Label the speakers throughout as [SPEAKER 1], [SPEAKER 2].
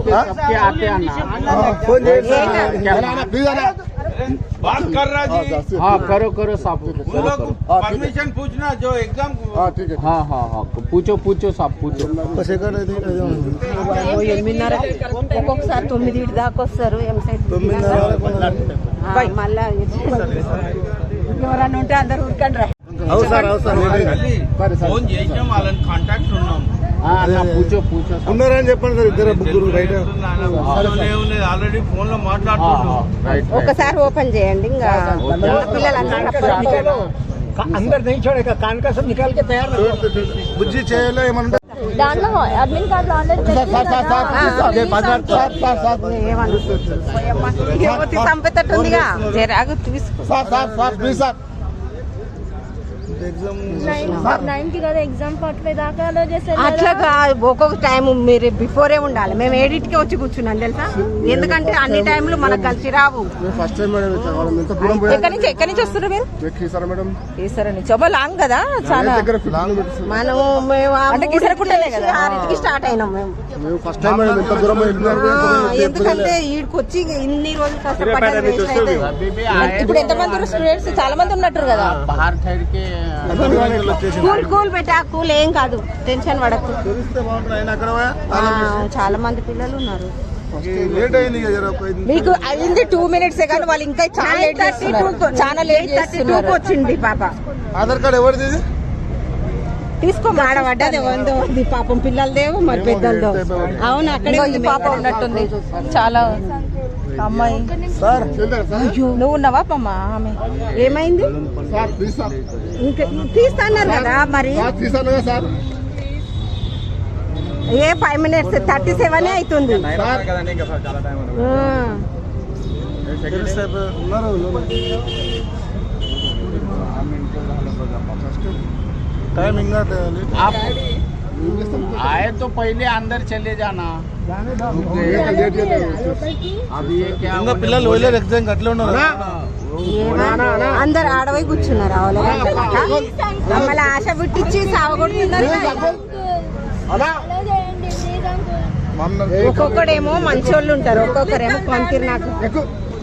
[SPEAKER 1] पे सबके आते हैं ना।
[SPEAKER 2] बात कर रहा जी।
[SPEAKER 1] हाँ करो करो साहब,
[SPEAKER 2] परमिशन पूछना जो एग्जाम।
[SPEAKER 1] ठीक है। हाँ हाँ हाँ पूछो पूछो साहब पूछो।
[SPEAKER 3] ఒక్కొక్కసారి 9 దాకా వస్తారు మళ్ళా ఎవరన్నా ఉంటే అందరు ఊరికండి
[SPEAKER 2] ఫోన్ చేసినాం వాళ్ళని కాంటాక్ట్ ఉన్నాం
[SPEAKER 1] పూచో పూచో
[SPEAKER 4] ఉన్నారని చెప్పండి సార్, ఇద్దరు ముగ్గురు బయట
[SPEAKER 2] ఆల్రెడీ ఫోన్ లో మాట్లాడుతున్నాం.
[SPEAKER 3] ఒకసారి ఓపెన్ చేయండి ఇంకా పిల్లలు
[SPEAKER 5] अंदर नहीं छोड़ेगा, कान का सब निकाल के तैयार रखो।
[SPEAKER 4] బుజ్జి చేయలో ఏమన్నా
[SPEAKER 6] దాంట్లో అడ్మిన్ కార్డు ఆన్లైన్
[SPEAKER 3] చంపేటట్టుందిగా జరాగు తీసుకో.
[SPEAKER 6] 9 కి కదా ఎగ్జామ్ 45 దాకా అలో చేస్తారు.
[SPEAKER 3] అట్లా ఒక్కొక్క టైం మీరు బిఫోరే ఉండాలి. మేము 8 కి వచ్చి కూర్చున్నాం తెలుసా, ఎందుకంటే అన్ని టైంలు మనకు కలిసి రావు. ఎక్కడి నుంచి వస్తున్నారు మీరు? ఈసారి నుంచి లాంగ్ కదా చాలా. మనం అంటే కిసరకుంటలే కదా 6కి స్టార్ట్ అయినాం మేము. ఎందుకంటే ఈడికి వచ్చి ఇన్ని రోజులు కష్టపడ్డారు. ఇప్పుడు ఎంతమంది స్టూడెంట్స్? చాలా మంది ఉన్నట్టు కదా. కూల్ పెట్టా, కూల్ ఏం కాదు, టెన్షన్ పడకు. చాలా మంది పిల్లలు ఉన్నారు. మీకు అయింది 2 మినిట్స్ కానీ వాళ్ళు ఇంకా చాలా లేట్ వచ్చింది. పాప
[SPEAKER 4] ఆధార్ కార్డు ఎవరిది?
[SPEAKER 3] తీసుకో మాడబడ్డది ఉంది పాపం, పిల్లలదేమో మరి పెద్దలదో. అవును అక్కడే ఉంది పాప ఉన్నట్టుంది చాలా. అమ్మాయి నువ్వు ఉన్నావా పమ్మ? ఆమె ఏమైంది? ఇంకా తీస్తాన్నారు కదా మరి. ఏ 5 మినిట్స్ 37 అవుతుంది.
[SPEAKER 1] आप आए तो पहले अंदर चले जाना. अभी ये क्या
[SPEAKER 4] పిల్లలు ఎగ్జామ్ అట్లా ఉన్నారు.
[SPEAKER 3] అందరు ఆడవై కూర్చున్నారు. మమ్మల్ని ఆశ పుట్టించి సావగొడుతున్నారు. ఒక్కొక్కడేమో మంచోళ్ళు ఉంటారు, ఒక్కొక్కరేమో పంతిరు. నాకు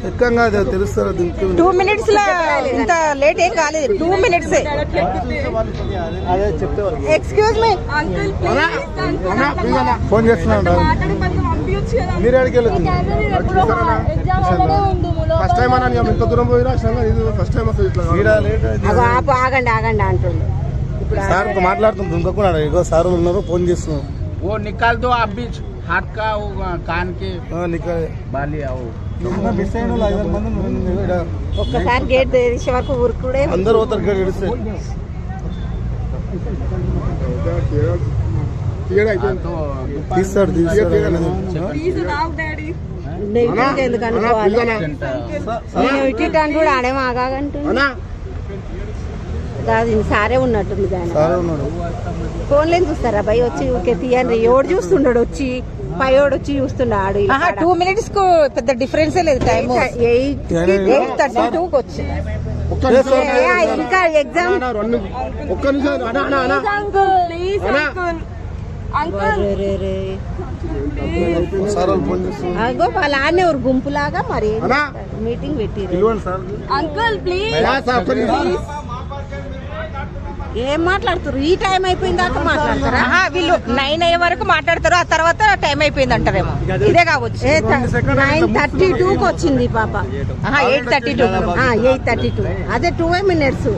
[SPEAKER 4] ఎక్కంగా తెలుస్తారు.
[SPEAKER 3] 2 మినిట్స్ లో ఇంత లేట్ ఏం కాలేదు. 2 మినిట్స్. ఎక్స్క్యూజ్ మీ
[SPEAKER 4] ఫోన్ చేస్తున్నాడు. మీరు అడిగి ఫస్ట్ టైం అన్నా ఇంత దూరం పోయినా ఫస్ట్ టైం
[SPEAKER 3] ఆగండి ఆగండి అంటుండు.
[SPEAKER 4] సార్ మాట్లాడుతుంది ఇంకొకడు. ఇగో సార్ ఉన్నారు, ఫోన్ చేస్తున్నాం.
[SPEAKER 1] वो निकाल दो आप भी हाथ का वो कान के बाली आओ.
[SPEAKER 3] ఒక్కసారి గేట్ తెరిచే వరకు ఊరుకుడే
[SPEAKER 4] అందరూ పోతారు. గేట్ తెరిస్తే తీస్తాడు.
[SPEAKER 3] ఎందుకనుకోవాలి నేను ఇటు కూడా ఆడేమో ఆగాగంటున్నా కాదు. సారే ఉన్నట్టుంది కానీ ఫోన్లేని చూస్తారా భయ్ వచ్చి ఊరికే తీయండి. ఎవడు చూస్తుండడు వచ్చి పైవాడు వచ్చి చూస్తున్నాడు. 2 మినిట్స్ కు పెద్ద డిఫరెన్సే లేదు. టైం 8:32 వచ్చి ఇంకా ఎగ్జామ్. అగో వాళ్ళ ఆడనే ఒక గుంపులాగా మరి మీటింగ్ పెట్టిరు. అంకుల్ ప్లీజ్ ఏం మాట్లాడుతారు? ఈ టైం అయిపోయిన దాకా మాట్లాడతారా? వీళ్ళు 9 అయ్యే వరకు మాట్లాడతారు, ఆ తర్వాత టైం అయిపోయింది అంటారేమో. ఇదే కావచ్చు. 9:32కి వచ్చింది పాప. 8:32 అదే 2 మినిట్స్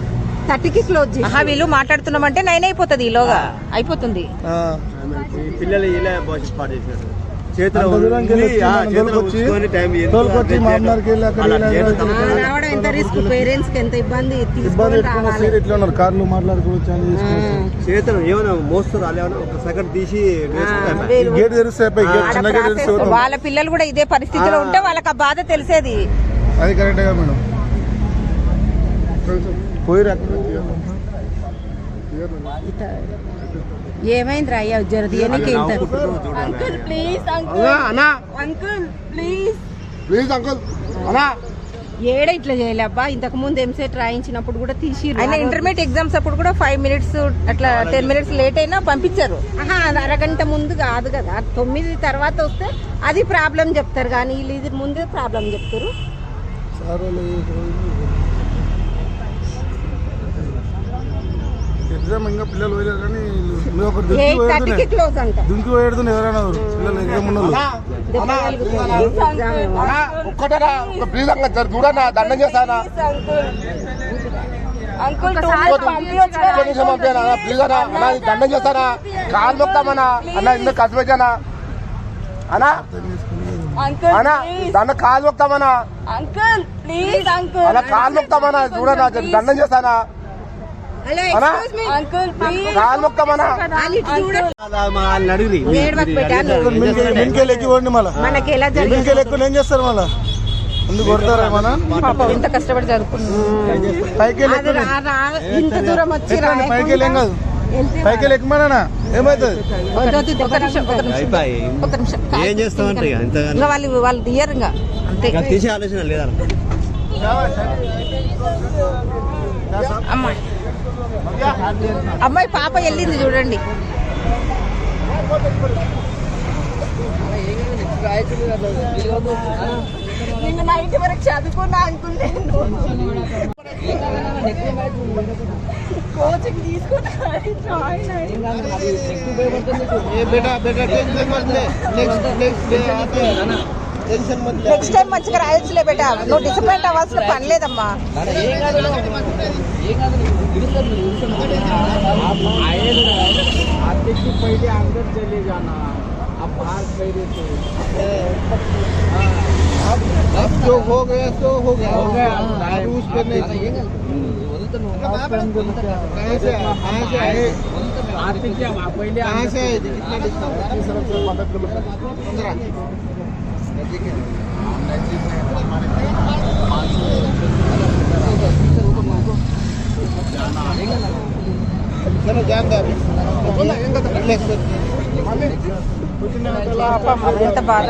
[SPEAKER 3] 30కి క్లోజ్ చేసి. వీళ్ళు మాట్లాడుతున్నామంటే 9 అయిపోతుంది, ఈలోగా అయిపోతుంది. రావడం ఎంత రిస్క్, పేరెంట్స్ కి ఎంత ఇబ్బంది.
[SPEAKER 4] కార్లు మాట్లాడుకోవచ్చు.
[SPEAKER 3] వాళ్ళ పిల్లలు కూడా ఇదే పరిస్థితిలో ఉంటే వాళ్ళకి ఆ బాధ తెలిసేది.
[SPEAKER 4] అది కరెక్ట్ గా మేడం.
[SPEAKER 3] ఏమైంది రా అయ్యా జర దీనికి ఇంత.
[SPEAKER 6] అంకుల్ ప్లీజ్
[SPEAKER 4] అన్నా
[SPEAKER 6] అంకుల్ ప్లీజ్
[SPEAKER 4] ప్లీజ్ అంకుల్ అన్నా
[SPEAKER 3] ఏడ ఇట్లా చేయలే అబ్బా, ఇంతకు ముందు ఎంసెట్ రాయించినప్పుడు కూడా తీసి ఆయన ఇంటర్మీడియట్ ఎగ్జామ్స్ అప్పుడు కూడా 5 minutes అట్లా 10 minutes లేట్ అయినా పంపించారు. అరగంట ముందు కాదు కదా, 9 తర్వాత వస్తే అది ప్రాబ్లం చెప్తారు, కానీ వీళ్ళు ఇది ముందే ప్రాబ్లం చెప్తారు.
[SPEAKER 4] ఎగ్జామ్ ఇంకా పిల్లలు పోయారు కానీ
[SPEAKER 3] 8:30కి క్లోజ్ అంట.
[SPEAKER 4] దుంకి పోయేడుతుంది ఎవరైనా పిల్లలు ఎగ్జామ్ ఉన్నోళ్ళు. ఒక్కటరా ప్లీజ్ అంగా చూడన్నా, దండం చేస్తానా ప్లీజ్ అన్నా అన్నా, దండం చేస్తానా, కాలు మొక్తామన్నా అన్న, ఇందులో ఖర్చు పెట్టానా అన్నా అన్నా, దండ కాలు మొక్తామన్నా అలా కాలు మొక్తామన్నా, చూడన్నా దండం చేస్తానా ఏం చేస్తారు మళ్ళా ముందు కొడతారా మన
[SPEAKER 3] ఎంత కష్టపడి చదువుకున్నాం,
[SPEAKER 4] పైకి
[SPEAKER 3] ఇంత దూరం వచ్చి
[SPEAKER 4] పైకి వెళ్ళేం కాదు, పైకి వెళ్ళి ఎక్కమన్నా ఏమవుతుంది.
[SPEAKER 7] ఏం చేస్తామంటే
[SPEAKER 3] ఇంకా వాళ్ళు తీయరు ఇంకా అంతే.
[SPEAKER 7] తీసే ఆలోచన లేదా
[SPEAKER 3] అమ్మాయి పాప వెళ్ళింది చూడండి. నిన్న నైట్ వరకు చదువుకున్నా అనుకున్నాను, కోచింగ్ తీసుకున్నా. నెక్స్ట్ టైం మంచిగా రాయొచ్చులే బేటా, నువ్వు డిసప్పాయింట్ అవ్వాల్సిన పని లేదమ్మా.
[SPEAKER 1] पहले अंदर चले जाना, अब बाहर पहले तो
[SPEAKER 4] अब जो हो गया तो हो गया,
[SPEAKER 1] उस पर नहीं
[SPEAKER 3] ఎంత బాధ.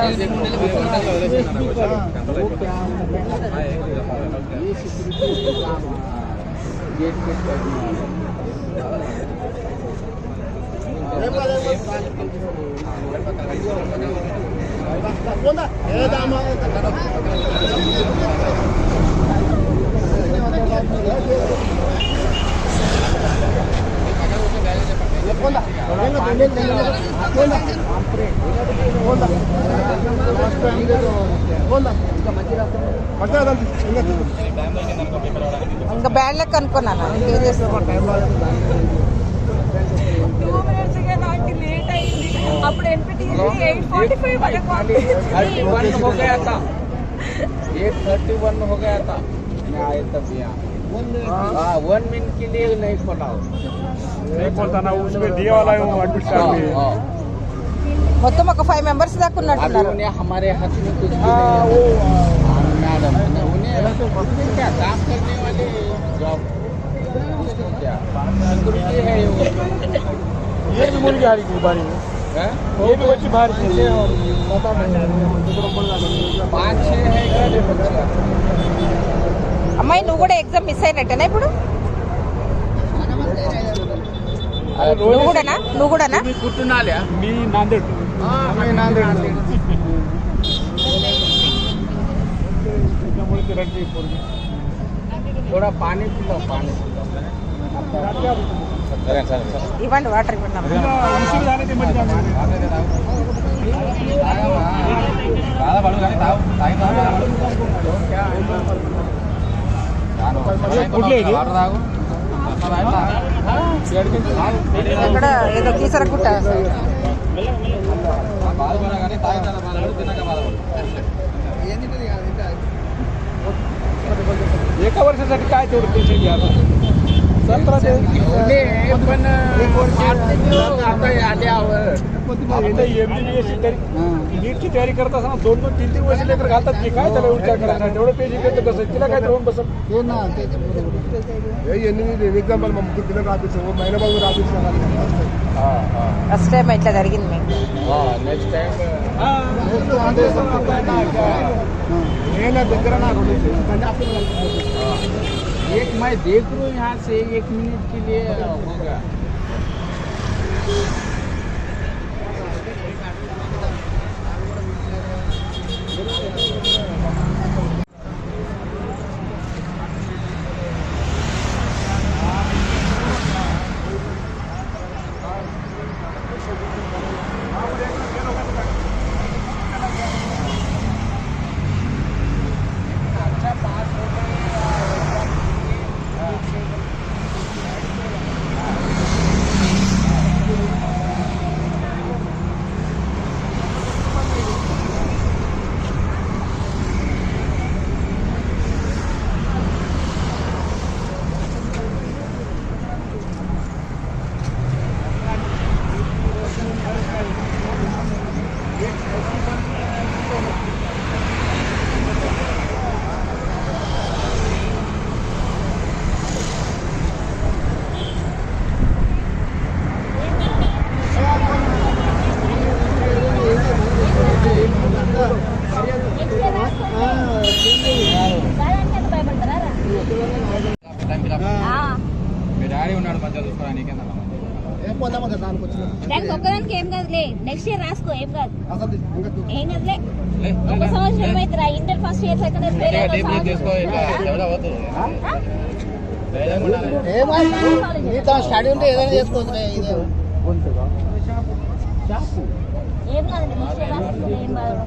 [SPEAKER 3] ఇంకా బ్యాడ్ లెక్క అనుకున్నాను, ఇంకేం చేస్తాను.
[SPEAKER 6] అప్పుడు NPTEL 8:45 వరకు
[SPEAKER 1] 31 हो गया था, 8:31 हो गया था, मैं आया तब यहाँ 1 मिनट के लिए नहीं खोला, नहीं खोलता ना, उसमें दिया वाला है वो एडमिट कार्ड में।
[SPEAKER 3] మొత్తం ఒక 5 members దాకా ఉన్నట్టున్నారు.
[SPEAKER 1] उन्हें हमारे हाथ में कुछ भी मैडम उन्हें क्या काम करने वाले जॉब क्या सिक्योरिटी है
[SPEAKER 4] ये भी मुर्गी आ रही थी बारी में, ये भी बच्ची बाहर से और पता नहीं
[SPEAKER 1] 5-6 है क्या बच्चा।
[SPEAKER 3] అమ్మాయి నువ్వు కూడా ఎగ్జామ్ మిస్ అయినట్టేనా ఇప్పుడు? నువ్వు కూడానా?
[SPEAKER 1] कुटुनाल्या
[SPEAKER 4] मी नांदेड,
[SPEAKER 1] मैं नांदेड थोड़ा पानी पिलो, पानी
[SPEAKER 3] ఇవ్వండి, వాటర్ ఇవ్వండి. ఇక్కడ ఏదో కీసరగుట్ట
[SPEAKER 4] एका वर्षासाठी काय तेवढं टेन्शन घ्या. 17
[SPEAKER 1] पण आता आल्यावर
[SPEAKER 4] नीटची तयारी करत असताना 2-3 वर्ष लेकर घालतात की काय, त्याला विचार करायचा तेवढं पेज इकडे कसं तिला काय होऊन बसत ఎగ్జాంపుల్ మా ముగ్గురు పిల్లలు రాపించాము, మైనబాబు రాపించాము.
[SPEAKER 3] ఫస్ట్ టైం ఇట్లా జరిగింది మీకు?
[SPEAKER 1] నెక్స్ట్ టైం एक मैं देख रहा हूँ यहाँ से 1 मिनट के लिए होगा।
[SPEAKER 6] ఒక్కదానికి ఏం కాదులే, నెక్స్ట్ ఇయర్ రాసుకో, ఏం కాదు ఏం కాదులే. ఒక సంవత్సరం అయితే inter first year second year
[SPEAKER 5] study ఉంటే ఏదైనా చేసుకోవచ్చు.
[SPEAKER 6] ఏం కాదు, నెక్స్ట్ ఇయర్ రాసుకో, ఏం కాదు.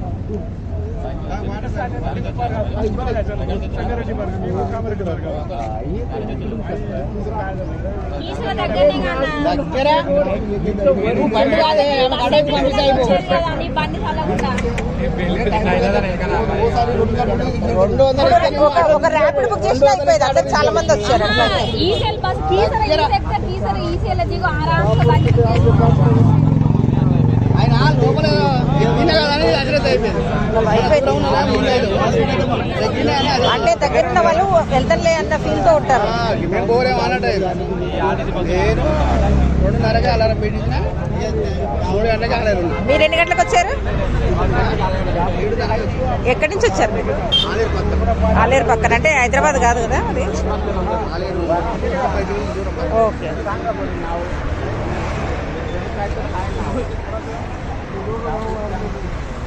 [SPEAKER 3] ఒక ర్యాపిడ్ బుక్ చేసి అయిపోయింది. అందరు చాలా మంది వచ్చారు.
[SPEAKER 6] ఈసీఎల్ బస్ ఈసీఎల్ దిగు ఆరాంగా బండి
[SPEAKER 5] ఆయన లోపల
[SPEAKER 3] అంటే దగ్గర ఉన్న వాళ్ళు వెళ్తలే అన్న ఫీల్ తో ఉంటారు.
[SPEAKER 5] మేము పోరేమో అన్నట్టు నేను 2:30కి అలారం పెట్టించిన 3 గంటలకి ఆడారు.
[SPEAKER 3] మీరు ఎన్ని గంటలకు వచ్చారు? ఎక్కడి నుంచి వచ్చారు మీరు? ఆలేరు పక్కన, అంటే హైదరాబాద్ కాదు కదా అది? ఓకే.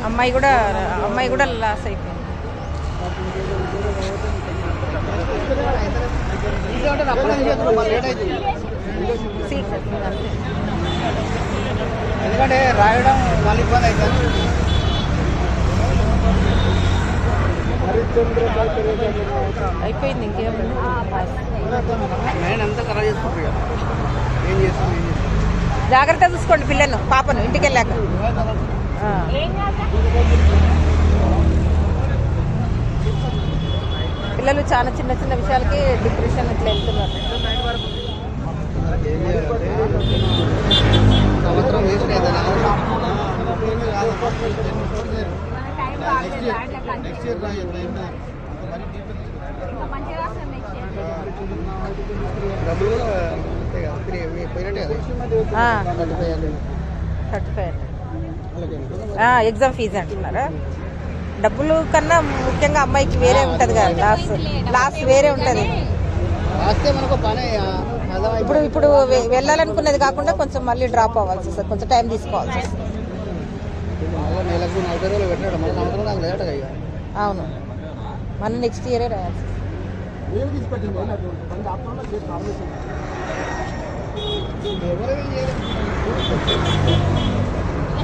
[SPEAKER 3] అమ్మాయి కూడా లాస్ అయిపోయింది.
[SPEAKER 5] ఎందుకంటే రాయడం మళ్ళీ ఇబ్బంది అవుతుంది.
[SPEAKER 3] అయిపోయింది, ఇంకేముంది.
[SPEAKER 5] నేను అంతా ఖరాబ్ చేసుకుంటాను. ఏం చేస్తాం
[SPEAKER 3] జాగ్రత్త చూసుకోండి పిల్లలను, పాపను ఇంటికి వెళ్ళాక. పిల్లలు చాలా చిన్న చిన్న విషయాలకి డిప్రెషన్ ఇట్లా వెళ్తున్నారు.
[SPEAKER 5] సంవత్సరం వేస్ట్ అవుతుంది. డబ్బులు పోయినట్టే కదా,
[SPEAKER 3] 35 ఎగ్జామ్ ఫీజు అంటున్నారా? డబ్బులు కన్నా ముఖ్యంగా అమ్మాయికి వేరే ఉంటుంది కదా, లాస్ట్ వేరే ఉంటుంది.
[SPEAKER 5] రాస్తే మనకు పని
[SPEAKER 3] ఇప్పుడు వెళ్ళాలనుకునేది కాకుండా కొంచెం మళ్ళీ డ్రాప్ అవ్వాల్సి వస్తుంది, కొంచెం టైం తీసుకోవాల్సి వస్తుంది.
[SPEAKER 5] నెలకు 40 రోజులు పెట్టాడు, మన సంవత్సరం నాకు లేట.
[SPEAKER 3] అవును, మన నెక్స్ట్ ఇయరే రాయాల్సి వస్తుంది.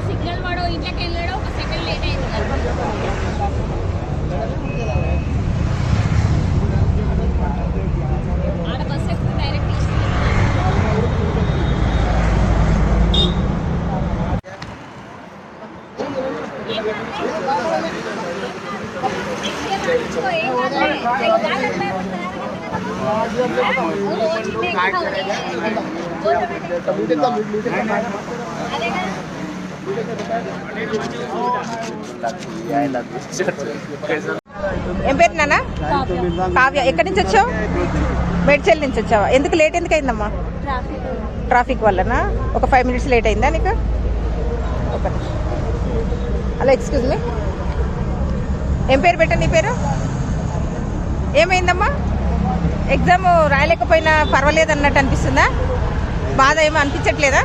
[SPEAKER 6] సిగ్నల్ వాడు ఇంట్లోకి వెళ్ళాడు, ఒక సెకండ్ లేట్ అయింది. ఆడ బస్ ఎక్కువ డైరెక్ట్
[SPEAKER 3] ఏం పేరు నాన్న? కావ్య. ఎక్కడి నుంచి వచ్చావు? మేడ్చల్ నుంచి వచ్చావా? ఎందుకు లేట్ ఎందుకు అయిందమ్మా? ట్రాఫిక్ వల్లనా? ఒక 5 minutes లేట్ అయిందా నీకు? ఒక నిమిషం. హలో, ఎక్స్క్యూజ్ మీ, ఏం పేరు పెట్టా నీ పేరు? ఏమైందమ్మా? ఎగ్జామ్ రాయలేకపోయినా పర్వాలేదు అన్నట్టు అనిపిస్తుందా? బాధ ఏమో అనిపించట్లేదా?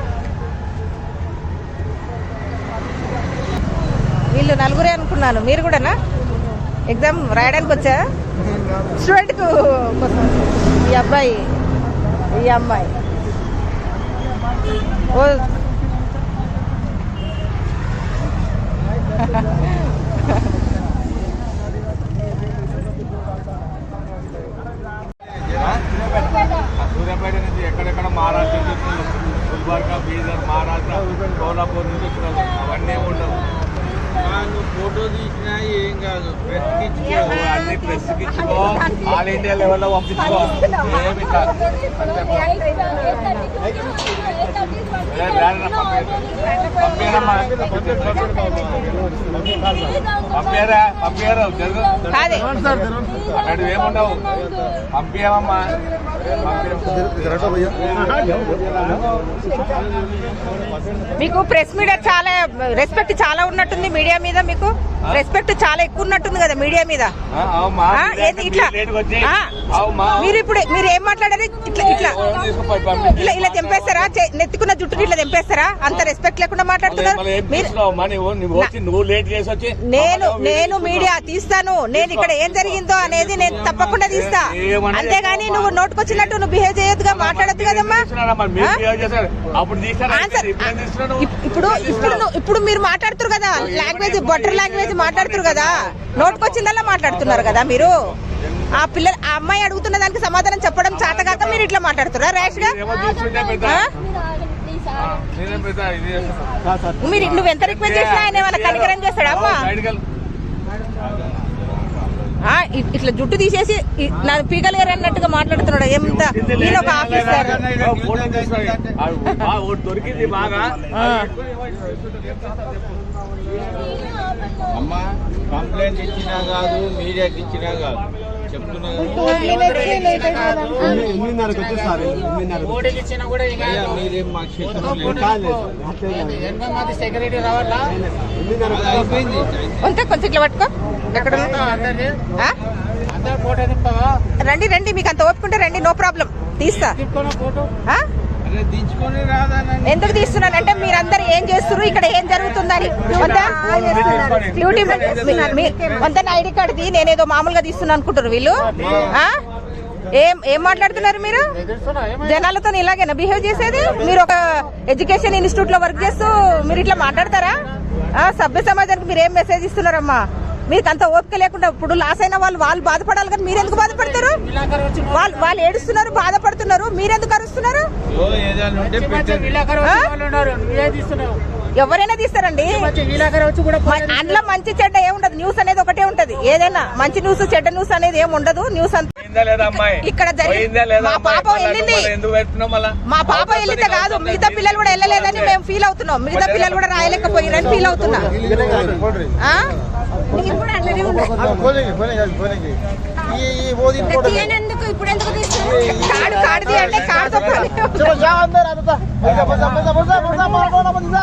[SPEAKER 3] వీళ్ళు నలుగురే అనుకున్నాను, మీరు కూడానా? ఎగ్జామ్ రాయడానికి వచ్చా? స్టూడెంట్ కోసం ఈ అబ్బాయి ఈ అమ్మాయి ఓ
[SPEAKER 1] సూర్యాపేట నుంచి ఎక్కడెక్కడ మహారాష్ట్ర నుంచి వచ్చిన గుల్బర్గా, బీదర్, మహారాష్ట్ర, సోలాపూర్ నుంచి వచ్చిన అవన్నీ ఏమి ఉండవు.
[SPEAKER 2] నువ్వు ఫోటో తీసినా ఏం కాదు, ప్రెస్
[SPEAKER 1] అన్ని ప్రెస్కి ఇచ్చుకో, ఆల్ ఇండియా లెవెల్లో పంపించుకో, ఏమి కాదు. పంపించారా జరుగు ఏముండవు, పంపించమమ్మా.
[SPEAKER 3] మీకు ప్రెస్ మీడియా చాలా రెస్పెక్ట్ చాలా ఉన్నట్టుంది, మీడియా మీద మీకు రెస్పెక్ట్ చాలా ఎక్కువ ఉన్నట్టుంది కదా మీడియా మీద. ఇట్లా మీరు ఇప్పుడు మీరు ఏం మాట్లాడారు? ఇట్లా ఇట్లా ఇలా ఇలా తెంపేస్తారా? నెత్తుకున్న జుట్టుని ఇట్లా తెంపేస్తారా? అంత రెస్పెక్ట్ లేకుండా మాట్లాడుతున్నారు. నేను మీడియా తీస్తాను, నేను ఇక్కడ ఏం జరిగిందో అనేది నేను తప్పకుండా తీస్తా, అంతేగాని నువ్వు నోటుకొచ్చినట్టు నువ్వు బిహేవ్ చేయొద్దుగా, మాట్లాడొద్దు కదమ్మా. ఇప్పుడు మీరు మాట్లాడుతున్నారు కదా, లాంగ్వేజ్ బటర్ లాంగ్వేజ్ మాట్లాడుతున్నారు కదా, నోటుకొచ్చిందల్లా మాట్లాడుతున్నారు కదా మీరు. ఆ పిల్లలు ఆ అమ్మాయి అడుగుతున్న దానికి సమాధానం చెప్పడం చేతగాక మీరు ఇట్లా మాట్లాడుతున్నారా ర్యాష్ గా? మీరు నువ్వు ఎంత రిక్వెస్ట్ చేసినా ఆయన ఏమైనా కనికరం చేస్తాడా అమ్మా? ఇట్లా జుట్టు తీసేసి నా పీకలేరు అన్నట్టుగా మాట్లాడుతున్నాడు. ఎంత నేను ఒక ఆఫీసర్.
[SPEAKER 1] దొరికింది బాగా.
[SPEAKER 2] అమ్మా కంప్లైంట్ ఇచ్చినా కాదు, మీడియాకి ఇచ్చినా కాదు, చెప్తున్నా మీరేం మా
[SPEAKER 5] సెక్యూరిటీ రావాలా?
[SPEAKER 2] అయిపోయింది.
[SPEAKER 3] కొంచెం ఇట్లా పట్టుకో. ఎక్కడ రండి రండి, మీకు అంత ఓపుకుంటే రండి, నో ప్రాబ్లం, తీస్తా.
[SPEAKER 2] దించుకొని రాదానండి.
[SPEAKER 3] ఎందుకు తీస్తున్నానంటే మీరందరూ ఏం చేస్తున్నారు, ఇక్కడ ఏం జరుగుతుందని. డ్యూటీ వంత ఐడి కార్డుది నేనేదో మామూలుగా తీస్తున్నా అనుకుంటారు వీళ్ళు. ఏం మాట్లాడుతున్నారు మీరు? జనాలతో ఇలాగేనా బిహేవ్ చేసేది? మీరు ఒక ఎడ్యుకేషన్ ఇన్స్టిట్యూట్ లో వర్క్ చేస్తూ మీరు ఇట్లా మాట్లాడతారా? సభ్య సమాజానికి మీరు ఏం మెసేజ్ ఇస్తున్నారమ్మా? మీకు అంత ఓపిక లేకుండా ఇప్పుడు లాస్ అయిన వాళ్ళు బాధపడాలి, కానీ మీరెందుకు బాధపడతారు? వాళ్ళు ఏడుస్తున్నారు, బాధపడుతున్నారు, మీరెందుకు అరుస్తున్నారు? ఎవరైనా తీస్తారండి. అందులో మంచి చెడ్డ ఏముండదు, న్యూస్ అనేది ఒకటే ఉంటది. ఏదైనా మంచి న్యూస్ చెడ్డ న్యూస్ అనేది ఏమి ఉండదు. న్యూస్ అంతా ఇక్కడ మా పాప వెళ్ళింది, మా పాప వెళ్ళితే కాదు, మిగతా పిల్లలు కూడా వెళ్ళలేదని మేము ఫీల్ అవుతున్నాం. మిగతా పిల్లలు కూడా రాయలేకపోయినని ఫీల్ అవుతున్నా. కాడు కాడుది అంటే కాడు